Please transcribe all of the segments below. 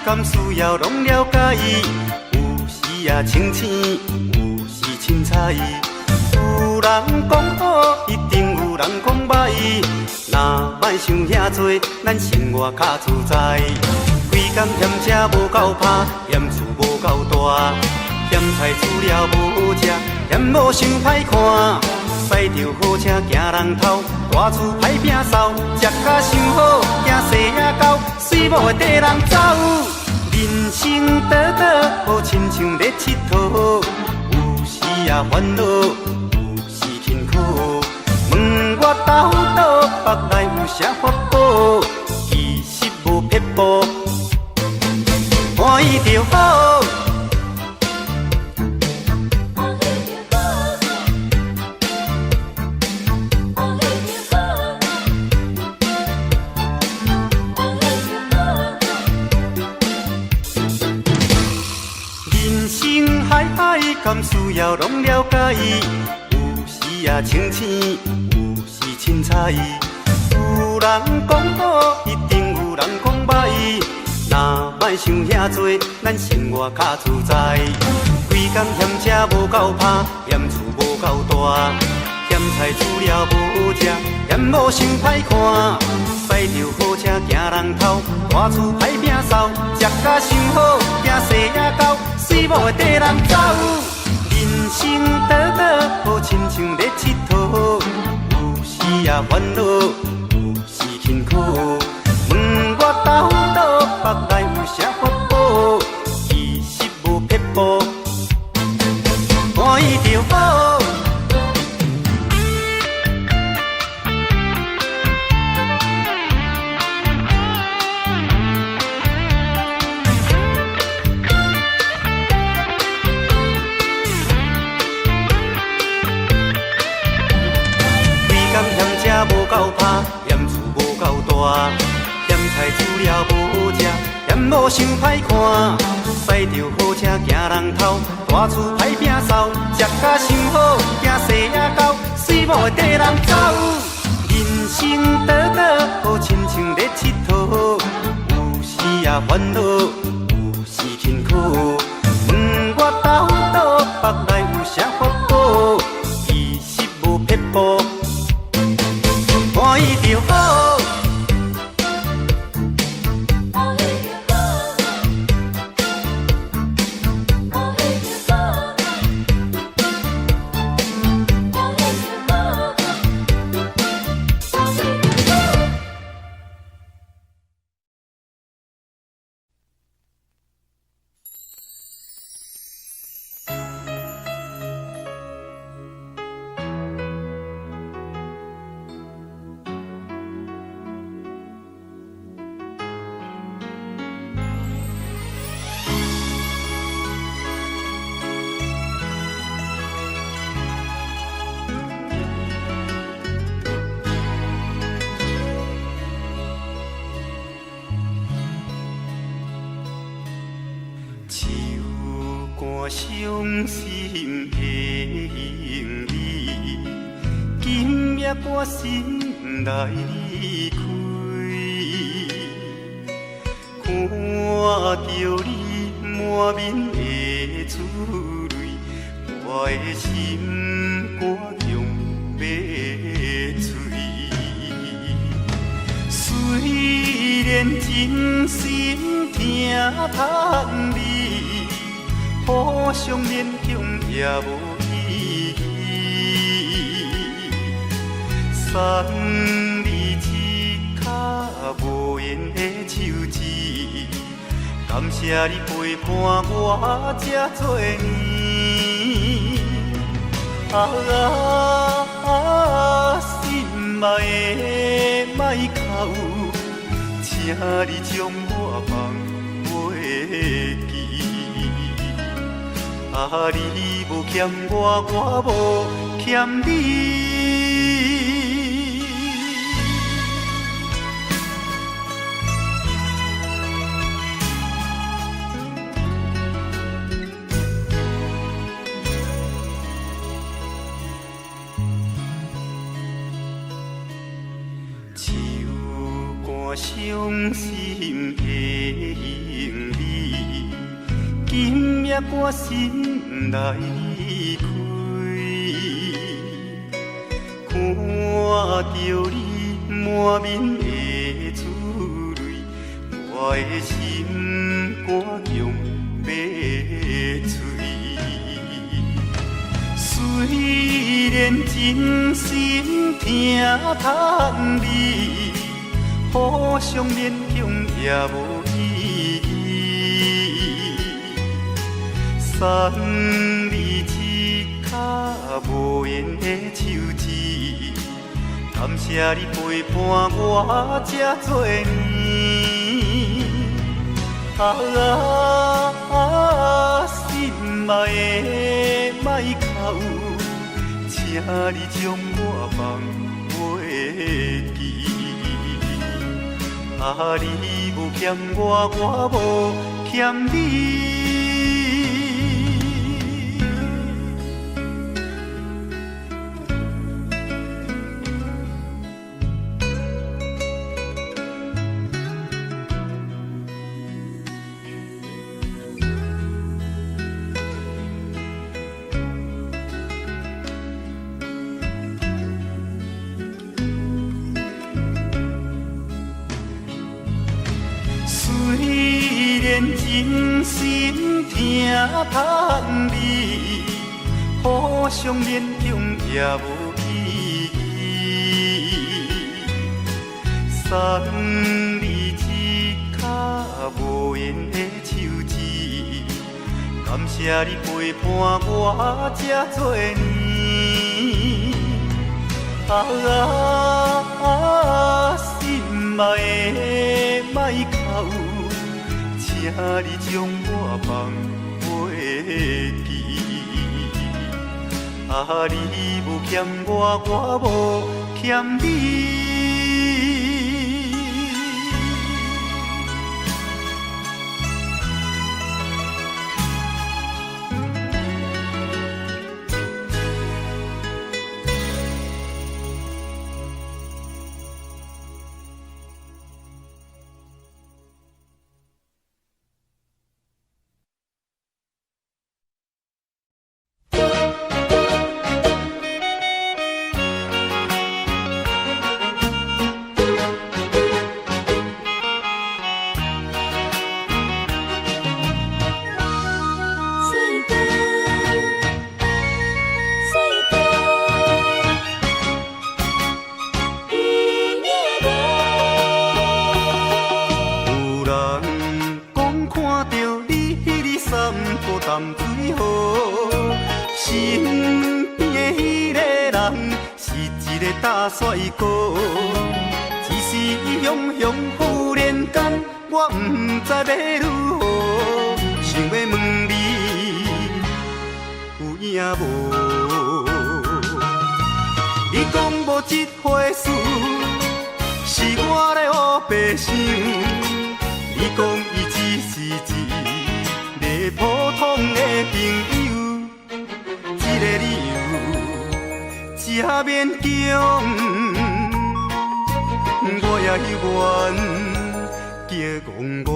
敢需要拢了解，有时也清醒，有时凊彩。有人讲好，一定有人讲歹。若莫想遐多，咱生活较自在。规工嫌车无够拍，嫌厝无够大，嫌菜煮了无好食，嫌某想歹看。驶着好车行人头，大厝歹摒扫，食甲想好，惊细仔狗，水某会缀人走。人生短短，好亲像咧佚佗，有时也烦恼，有时辛苦。问我斗倒，北来有啥法宝？其实无撇步，欢喜就好。敢需要拢了解，有时也清醒，有时凊彩。有人讲好，一定有人讲歹。若莫想遐多，咱生活较自在。规工嫌车无够拍，嫌厝无够大，嫌菜煮了无好食，嫌某想歹看。驶着好车行人头，大厝歹摒扫，食甲想好，惊细仔狗，水某会缀人走。人生短短，好亲像咧佚佗，有时也烦恼，有时辛苦。问我斗倒，北来有啥法宝？其实无撇步，欢喜就好。无够拍，嫌厝无够大，嫌菜煮了无好食，嫌某想歹看。驶着好车行人头，大厝歹摒扫，食甲想好，惊细仔狗，水某会缀人走。人生短短，好亲像咧佚佗，有时也烦恼，有时辛苦。问我斗倒，北来有啥法宝？其实无撇步，欢喜就好。伤心的行李，今夜我心来离开，看着你满面的珠泪，我的心肝强要碎。虽然真心疼痛你，互相勉强也无意义，送你一卡无言的手指，感谢你陪伴我这多年。心爱的莫哭，请你将我放袂记。啊，你无欠我，我无欠你。伤心的行李，今夜我心内开，看着你满面的珠泪，我的心肝强要碎。虽然真心疼叹你。互相勉强也无意义，送你一脚无言的手指，感谢你陪伴我这多年。心爱的莫哭，请你将我放袂记。啊，你无欠我，我无欠你。真心疼叹你，互相勉强也无意义。送你一脚无言的手指，感谢你陪伴我这多年。心爱的莫哭。请你将我放袂记，啊，你无欠我，我无欠你。大帅哥，只是雄雄忽然间，我不知要如何，想要问你有影无？你讲无这回事，是我咧胡白想。你讲伊只是一个普通的朋友，这个理由。也勉强，我也愿叫戆戆。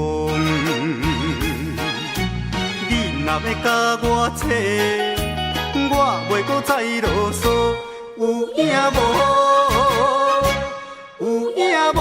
你若要甲我扯，我袂搁再啰嗦。有影无？有影无？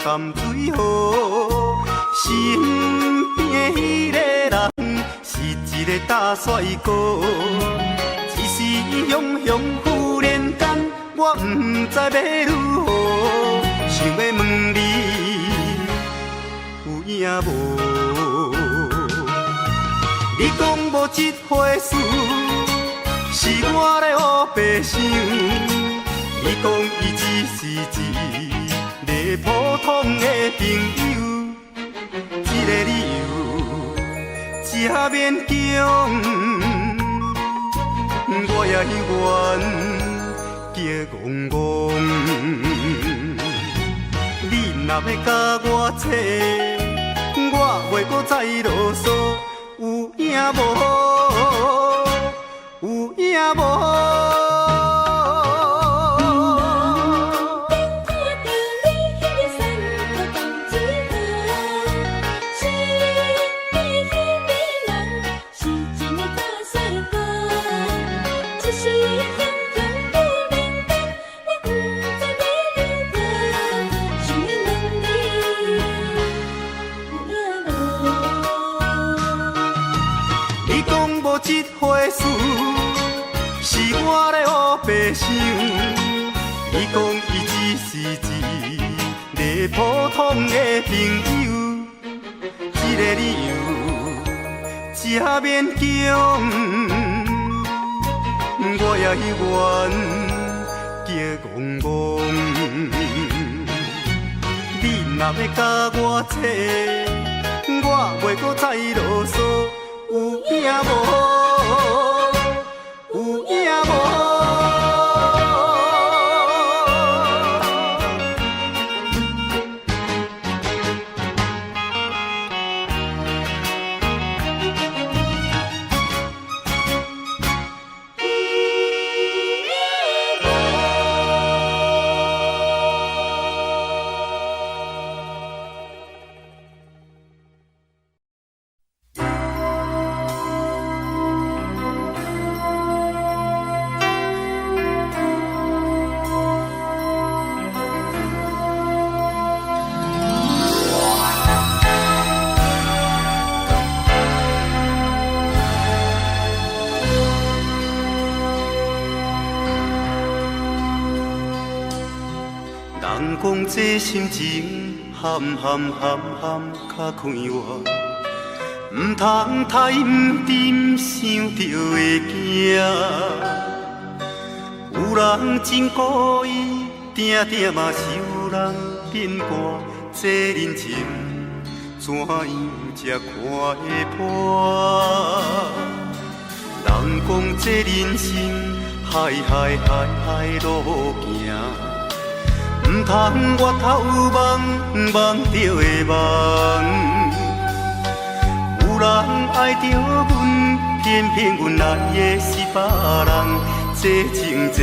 淡水河，身边迄个人是一个大帅哥，只是雄雄忽然间，我不知要如影无。你讲无这回事，是我咧黑白想。你讲伊只是一个普通的朋友，这个理由真勉强。我也愿叫戆戆，你若要甲我扯，我袂搁再啰嗦，有影无？有影无？这回事是我咧黑白想，你讲伊只是一个普通的朋友，这个理由真勉强。我也愿叫戆戆，你若要甲我扯，我袂搁再啰嗦。有影无？有影无？人讲这心情含较快活，唔通太唔沉，想着会惊。有人真故意，定嘛是有人变卦。这人情怎样才看会破？人讲这人生海路行。唔通越头梦着的梦，有人爱着阮，偏阮爱的是别人。这情债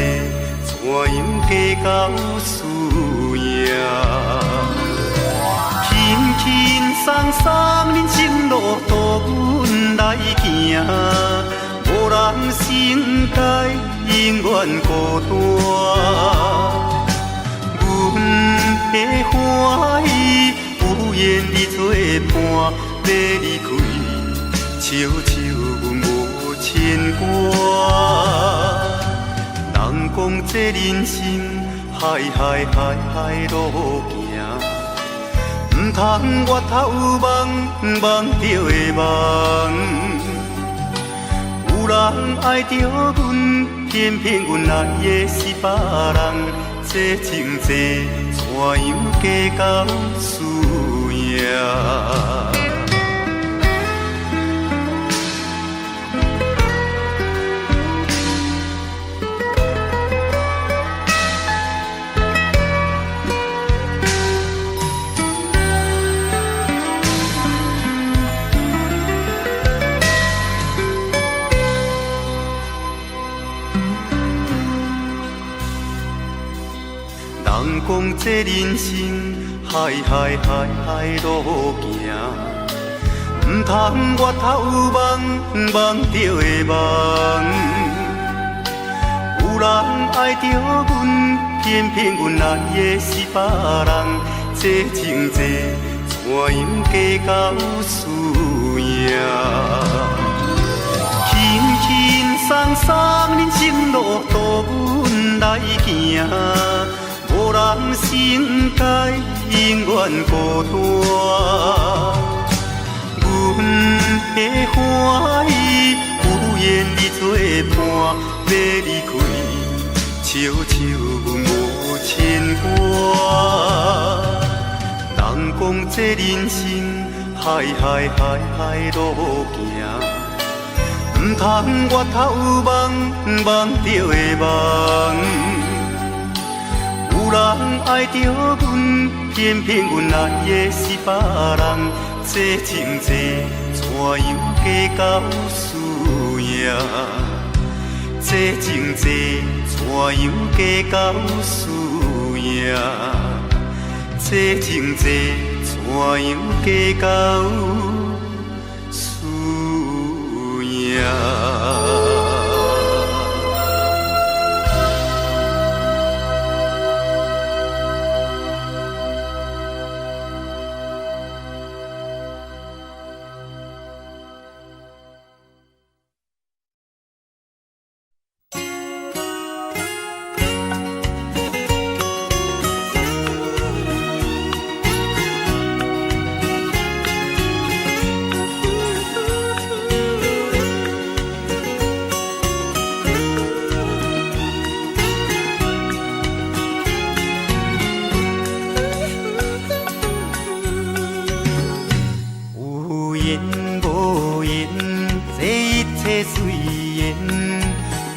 怎样计较输赢？轻松人生路途阮来行，无人生该永远孤单。阮的欢喜有缘你作伴，要离开，悄阮无牵挂。人讲这人生海路行，唔通越头梦着的梦。有人爱着阮，偏阮爱的是别人。这情债怎样计较输赢？人讲这人生海路行，唔通越头梦着的梦。有人爱着阮，偏阮爱的是别人。这情债怎样计较输赢？轻松人生路途阮来行。无人心界永远孤单。阮的欢喜有缘你作伴，要离开，悄悄阮无牵挂。人讲这人生海海海海路行。唔通越头望望着的梦，有人爱着阮，偏偏阮爱的是别人。这情这怎样计较输赢？这情这怎样计较输赢？这情这怎样计较？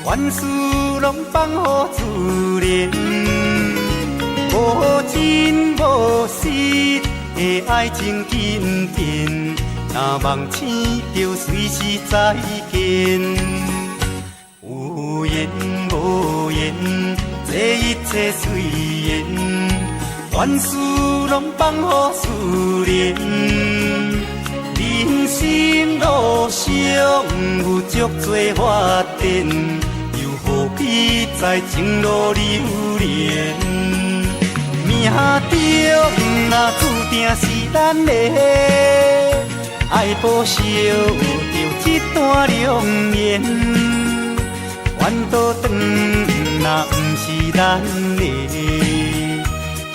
万事拢放乎自然，无真无实的爱情紧紧，若梦醒就随时再见。有缘无缘，这一切随缘，万事拢放乎自然。人生路上有足多发展，又何必在情路流连？命中若注定是咱的，爱报偿着这段良缘。缘倒转若不是咱的，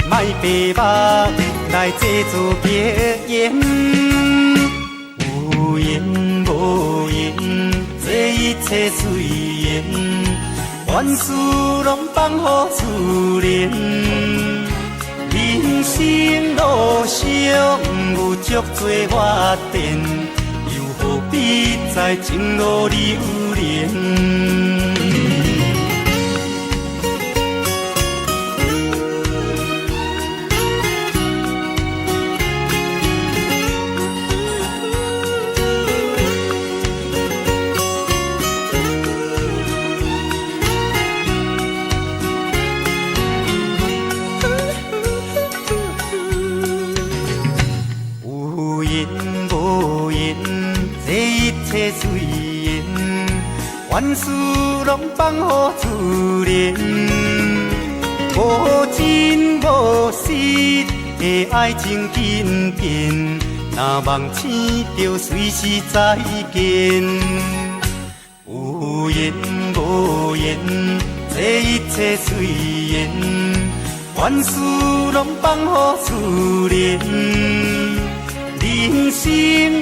莫白目来制造结缘。有缘无缘，这一切随缘，万事拢放乎自然。人生路上有足多发展，又何必在情路流连？随缘，万事拢放乎自然，无真无实的爱情紧紧，若梦醒就随时再见。有缘无缘，这一切随缘，万事拢放乎自然。人生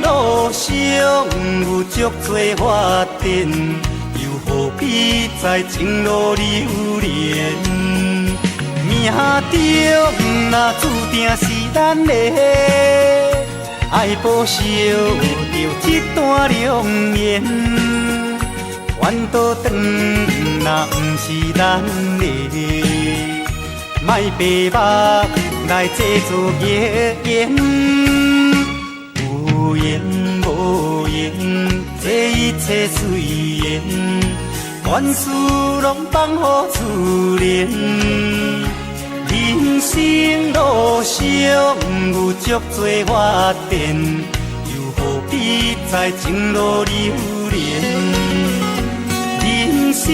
路上有足多发展，又何必在情路流连？命中若注定是咱的，爱报偿着这段良缘。缘倒转若不是咱的，莫白目来制造结缘。有缘无缘，这一切随缘，万事拢放乎自然。人生路上有足多发展，又何必在情路流连？人生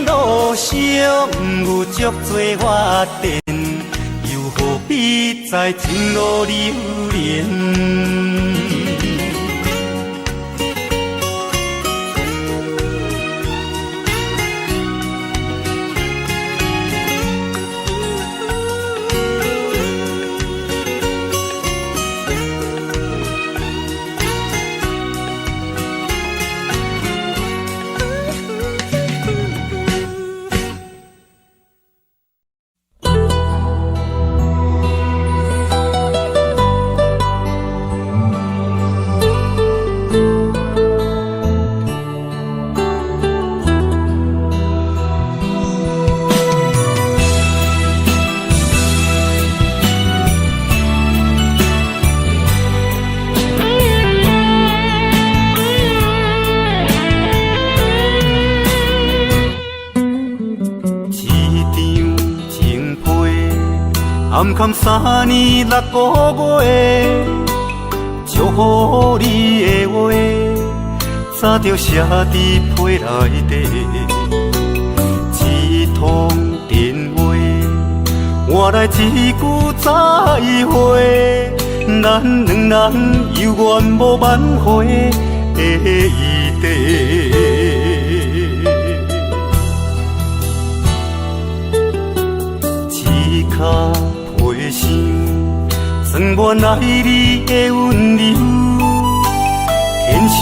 路上有足多发展，又何必在情路流连？暗坎3年6个月，祝福你的话，早就写伫被内底。一通电话，换来一句再会，咱两人有缘无挽回的余地。一脚皮箱，装满爱你的温柔，天生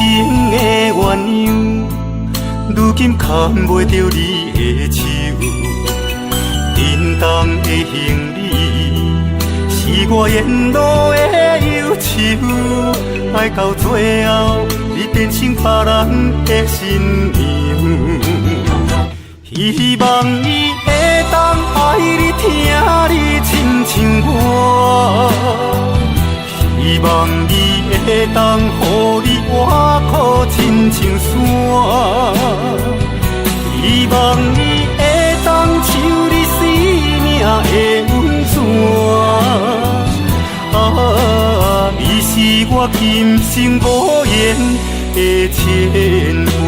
的鸳鸯，如今牵袂着你的手。沉重的行李，是我沿路的忧愁，爱到最后，你变成别人的新娘。希望伊会当爱你，听你亲像我。希望伊会当予你活苦亲像山。希望伊会当像你生命的温泉。你是我今生无言的牵挂。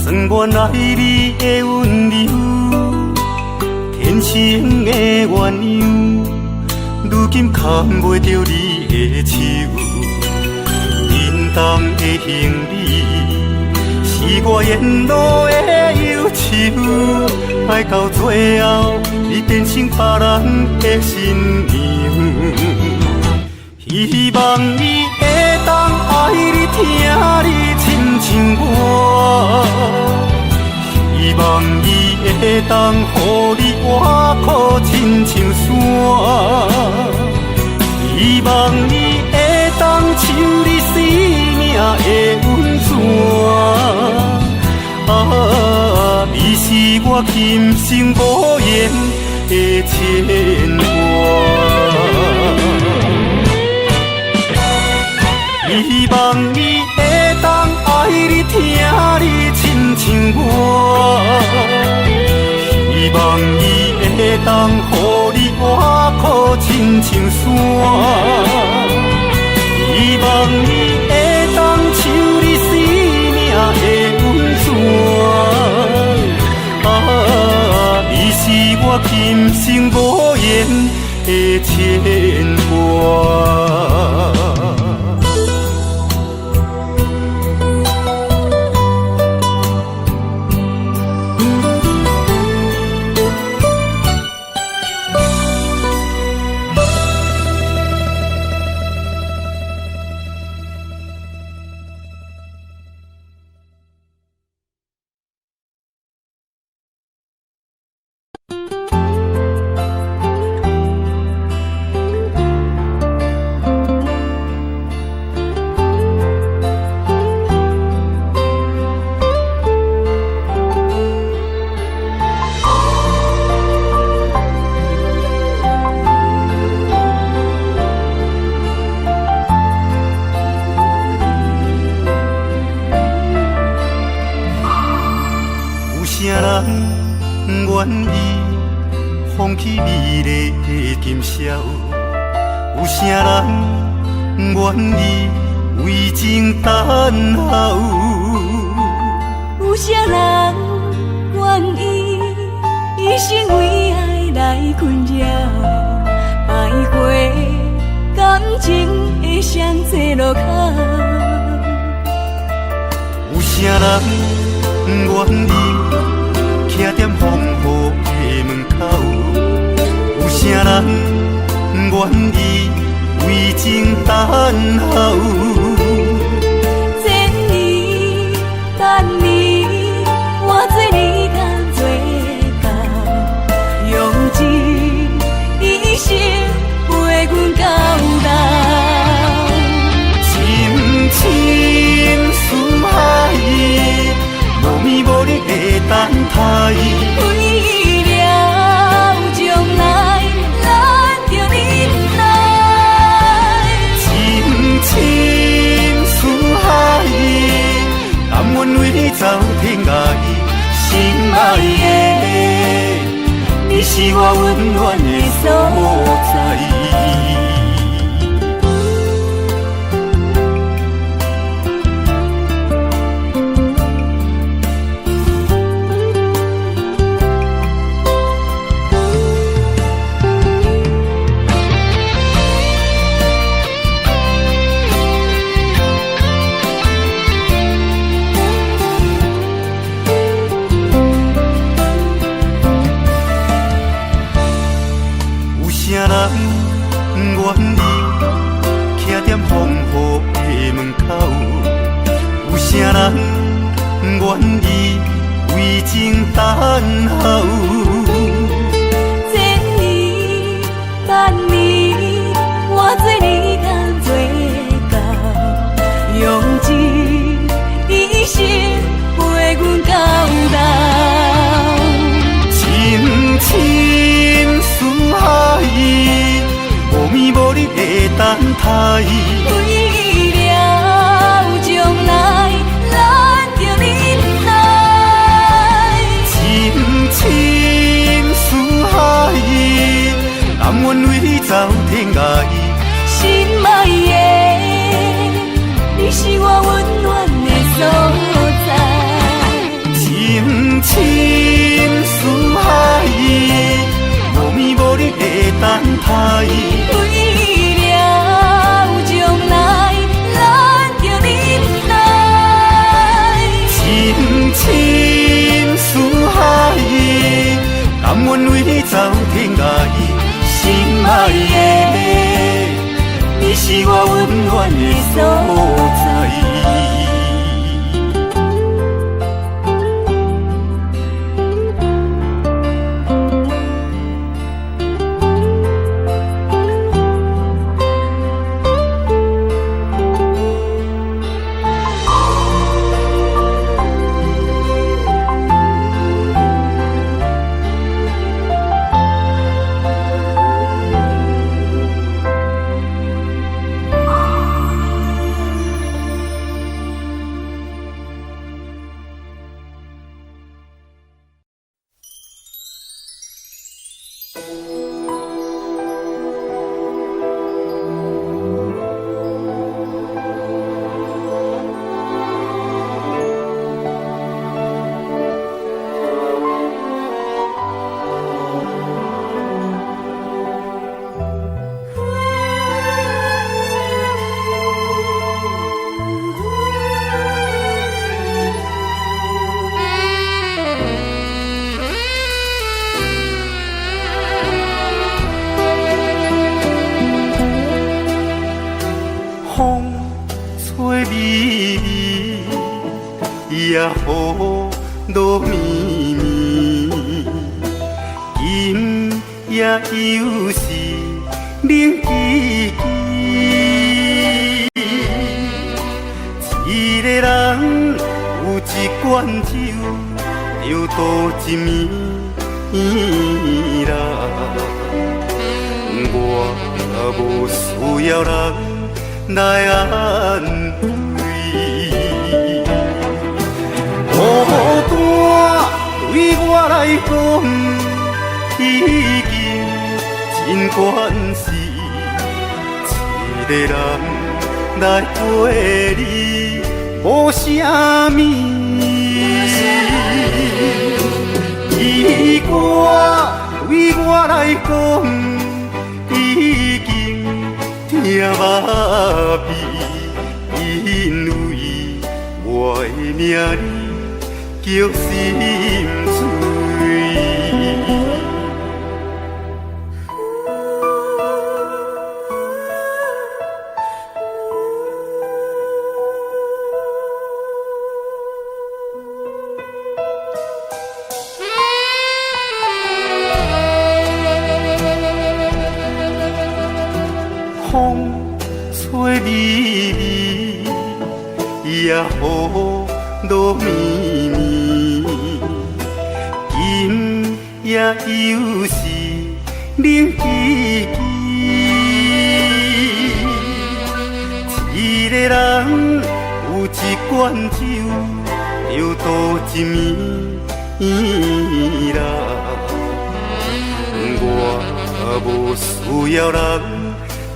装满爱你的温柔，天生的鸳鸯，如今牵袂着你的手。沉重的行李，是我沿路的忧愁，爱到最后，你变成别人的新娘。希望伊会当爱你，听你亲像我。希望伊会当予你活苦亲像山。希望伊会当像你生命的温泉。你是我今生无言的牵挂。希望伊会当爱你，听你亲像我。希望伊会当予你活苦亲像山。希望伊会当像你生命的温泉。你是我今生无言的牵挂。愿意放弃美丽的今宵，有啥人愿意为情等候？有啥人愿意一生为爱来困扰？徘徊感情的上济路口，有啥人愿意徛在风雨的门口？有啥人愿意为情等候？这年等你，换做你通做到，是我温暖的所在。愿意徛在风雨的门口，有啥人愿意为情等候？千年万年，我做你同做到，用一生陪阮到老。深深似海，无眠无日的等待。为了将来，咱着忍耐。深深似海，甘愿为你走天涯。心爱的，你是我温暖的所在。深深似海，无眠无日的等待。为了将来，咱着忍耐。深深似海，甘愿为你走天涯。心爱的，你是我温暖的所在。也雨落绵绵，今夜又是冷凄凄。一个人有一罐酒，就度一暝啦。我无需要人来安慰。孤单对我来讲已经真关事，一个人来陪你无啥物。伊歌对我来讲已经听麻痹，因为我的名叫心碎。风吹微微，也雨落绵绵，今夜又是冷凄凄。一个人有一罐酒，就度一暝啦。无需要人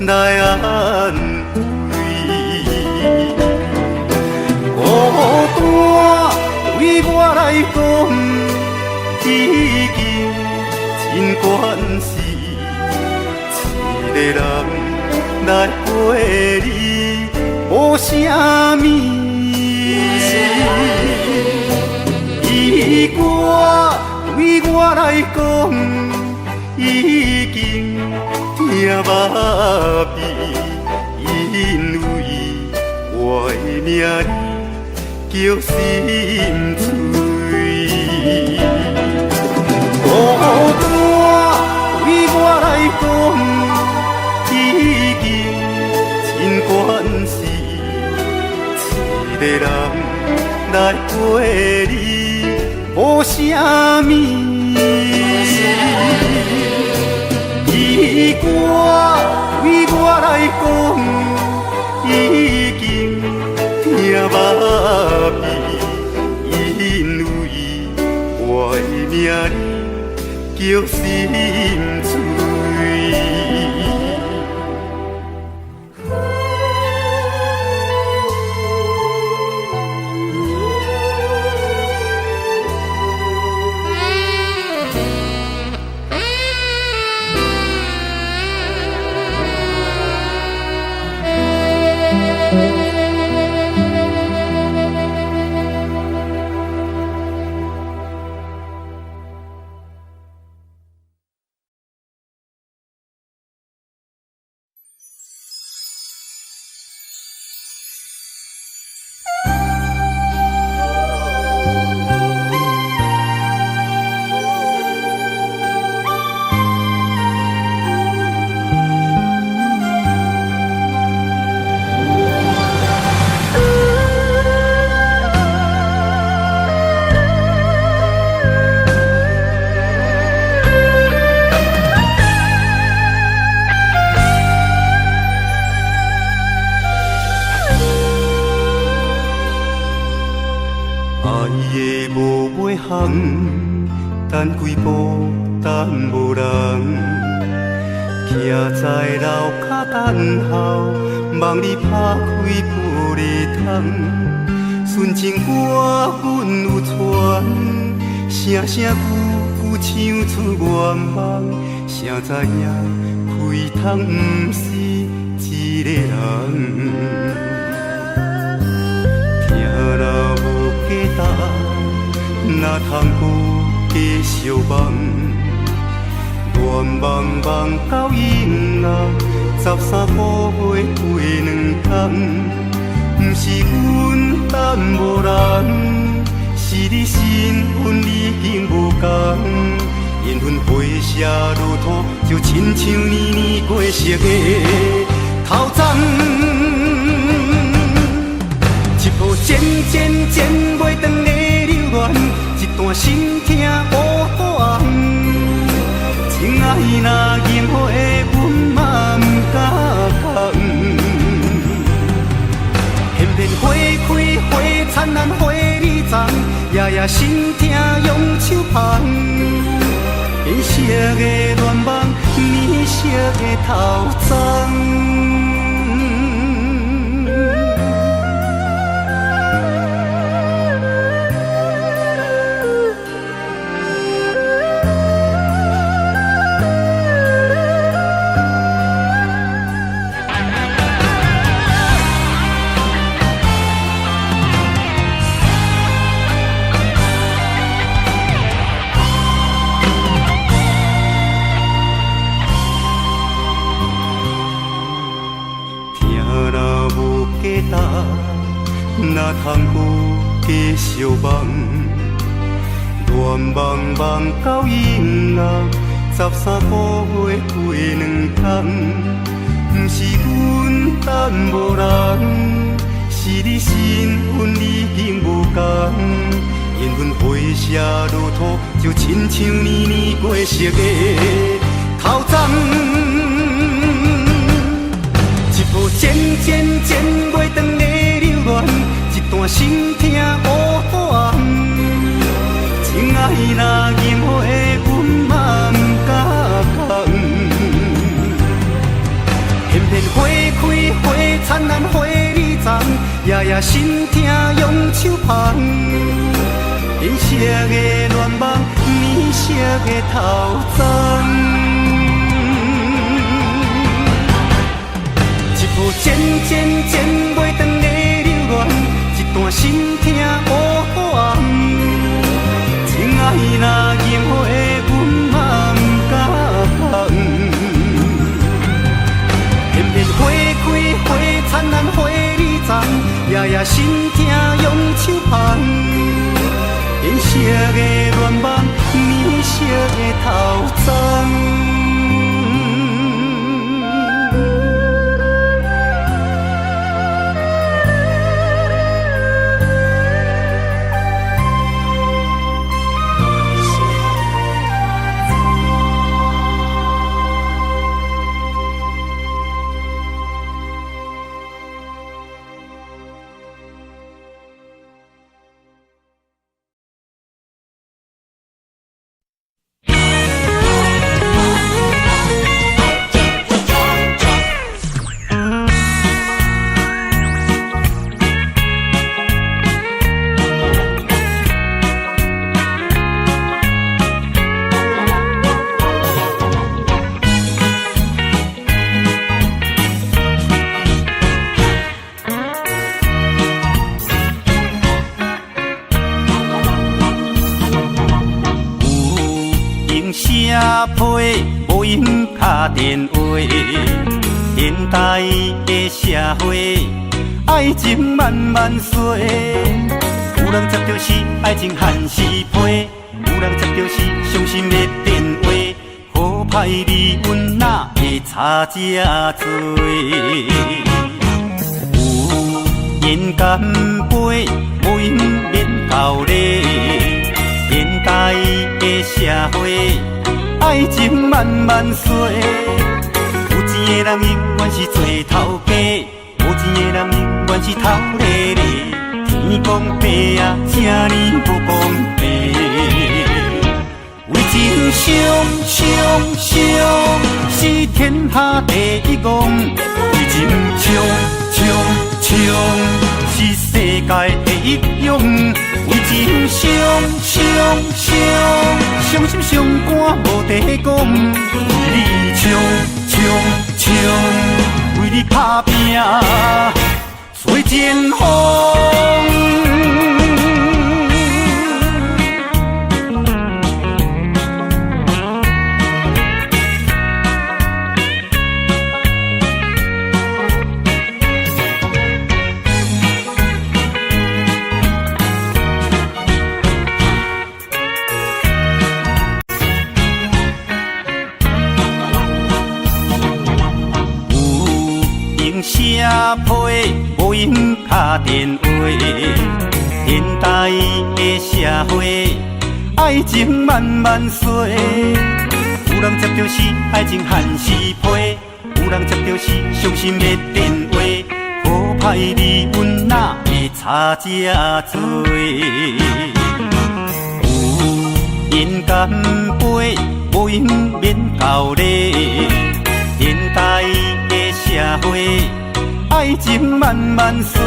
来安慰。孤单对我来讲，已经真关系。一个人来陪你，无啥物。伊歌对我来讲，已经听麻痹，因为我的名叫心碎。孤单对我来讲，已经真关系。一个人来陪你，无啥物。伊歌对我来讲，已经听麻痹，因为我的名叫心碎。等几步，等无人，徛在楼骹等候，望你拍开玻璃窗。纯情歌阮有传，声声句句唱出愿望，谁知影开窗不是一个人。听若无价值，哪通有？继续梦，愿望梦到永乐，13个月过2天，不是阮等无人，是你身份已经无同，缘分飞逝如土，就亲像年年过熟的头鬃，一步渐渐渐袂长的留恋。一段心痛乌大红，情爱若任何的阮嘛不敢讲。现变花开花灿烂花儿丛，夜夜心痛用手捧。变色的愿望，年色的头鬃。哪通有继续梦？愿望梦到永乐，13个月过2天，不是阮等无人，是你身份已经无同，缘分飞逝如土，就亲像年年过熟的头鬃。一步渐渐渐袂长的留恋，一段心痛乌大红。情爱若任何的阮嘛不敢讲。心痛用手捧，银色的乱梦，染色的头鬃。一步渐渐渐袂长的流恋，一段心痛乌暗。情爱若淹没，阮嘛不敢放。偏偏花开花灿烂花里丛，夜夜心痛用手捧。银色的乱梦，染色的头鬃。无用打电话，现代的社会，爱情慢慢衰。有人接到是爱情限时批，有人接到是伤心的电话，好歹离阮哪会差这多？有言干杯，无用免交礼。现代的社会。爱情慢慢衰，有钱的人永远是做头家，无钱的人永远是头咧咧。天公伯啊，这呢不公平。为情伤，是天下第一戆；为情冲，是世界第一勇。为情伤心伤肝无地讲，为你冲，为你打拼，吹前风。社批无用打电话，现代的社会，爱情慢慢衰。有人接到是爱情限时批，有人接到是伤心的电话，好歹离阮哪会差这多？有言干杯，无用免交礼。现代的社会。爱情慢慢衰，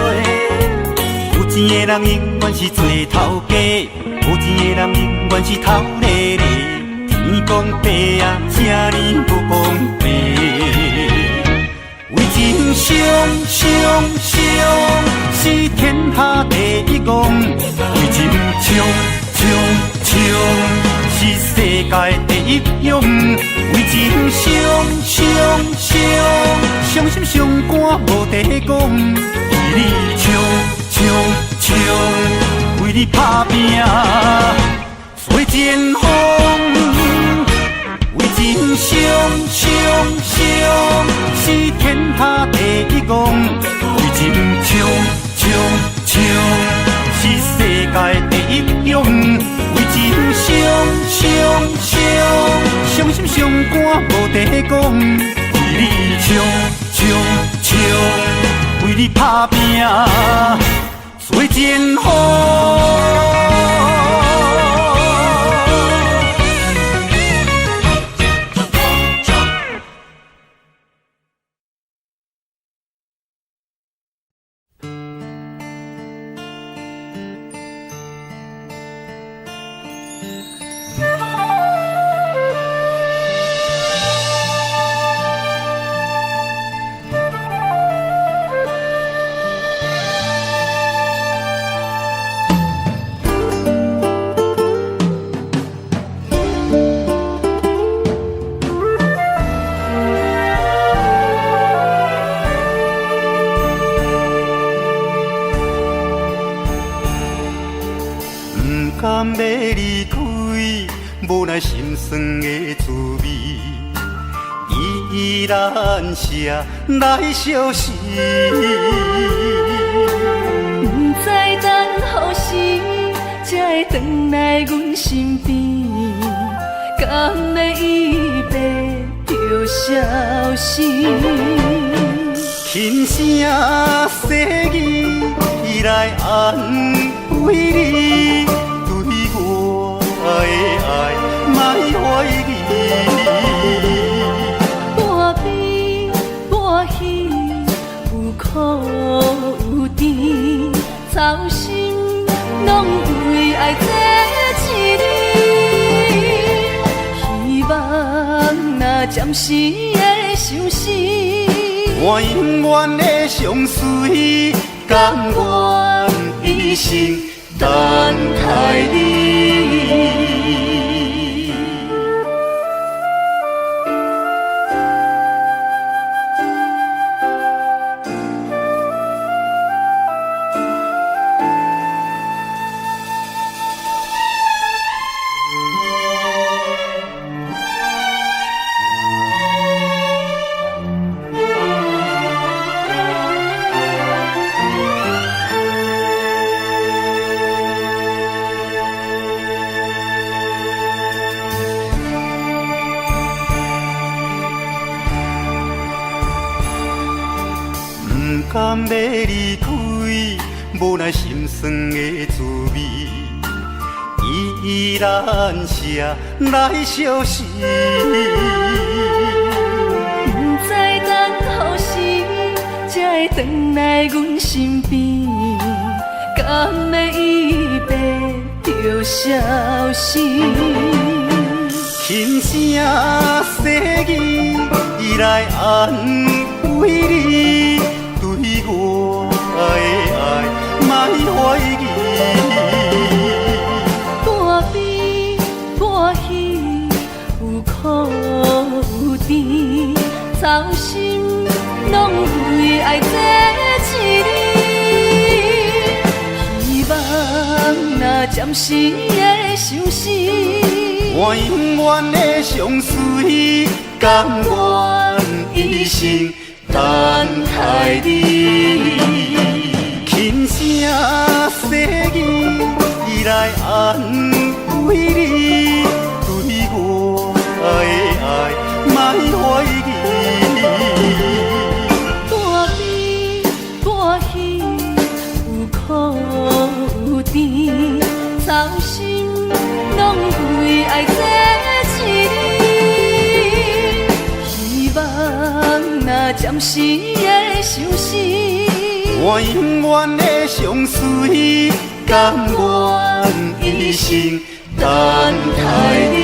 有钱的人永远是做头家，无钱的人永远是头咧咧。天公伯啊，这呢不公平。为情伤，是天下第一戆；为情冲，是世界第一勇。为情伤心伤肝无地讲，为你冲，为你打拼，吹前风。为情伤，是天下第一戆；为情冲，是世界第一勇。为情伤心伤肝无地讲，为你冲，为你打拼，吹前风。依然写来相思。不知等何时才会回来阮身边，敢会伊白着消失？轻声细语来安慰你，对我的爱莫怀疑。半悲半喜，有苦有甜，操心拢为爱这一日。希望若暂时的相思，我永远的相随，甘愿一生等待你。不甘要离开，无奈心酸的滋味，依然写来相思。不知等何时才会回来阮身边，敢会伊白着消失？轻声细语来安慰你，对我的爱莫怀疑。半悲半喜，有苦有甜，操心拢为爱这一日。希望若暂时的相思，我永远的相随，甘愿一生等待你。轻声细语来安慰你，对我的爱莫怀疑。半悲半喜，有苦有甜，操心拢为爱这一日。希望若暂时的相思，我永远的相随，甘愿一生等待你。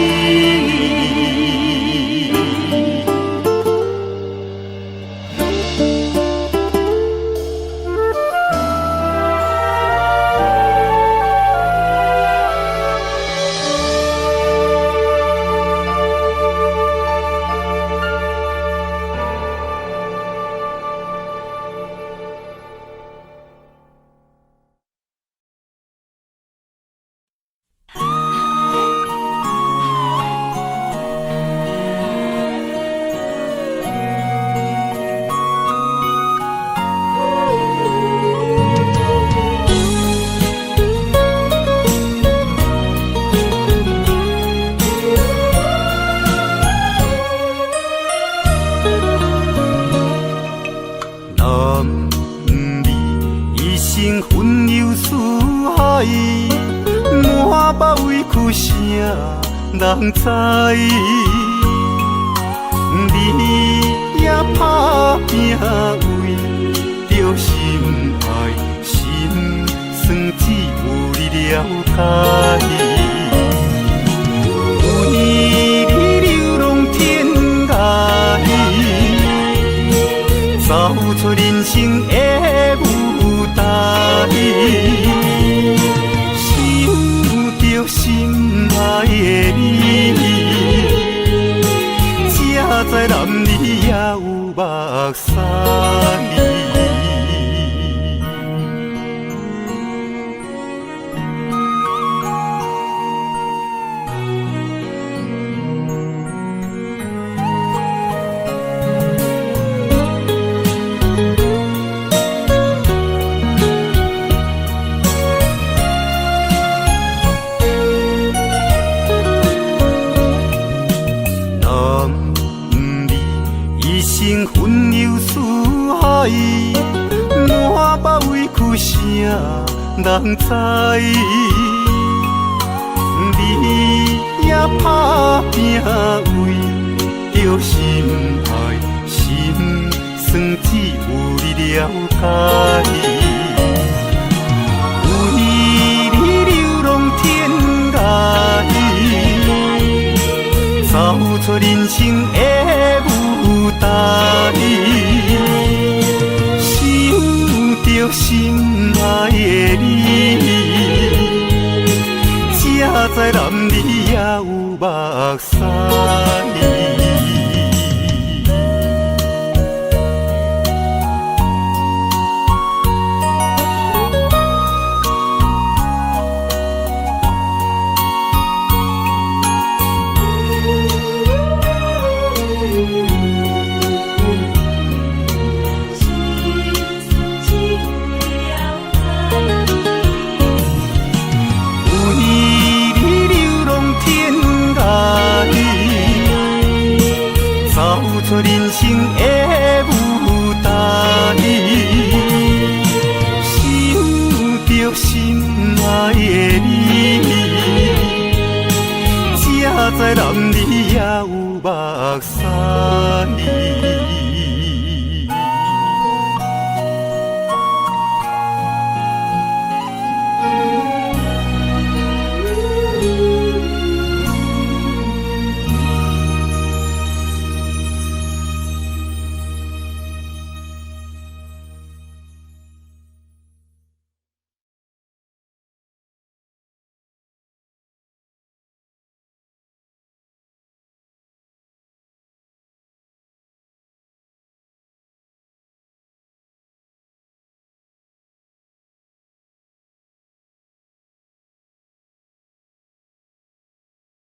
人知，你也打拼为着心爱，心酸只有你了解。为你流浪天涯，走出人生的舞台。心爱的你，才知男儿也有目屎。人知，你也打拼为着心爱，心酸只有你了解。为你流浪天涯，走出人生的舞台，想着心爱的你，才知男儿也有目屎。走出人生的舞台，想着心爱的你，才知男儿也有目屎。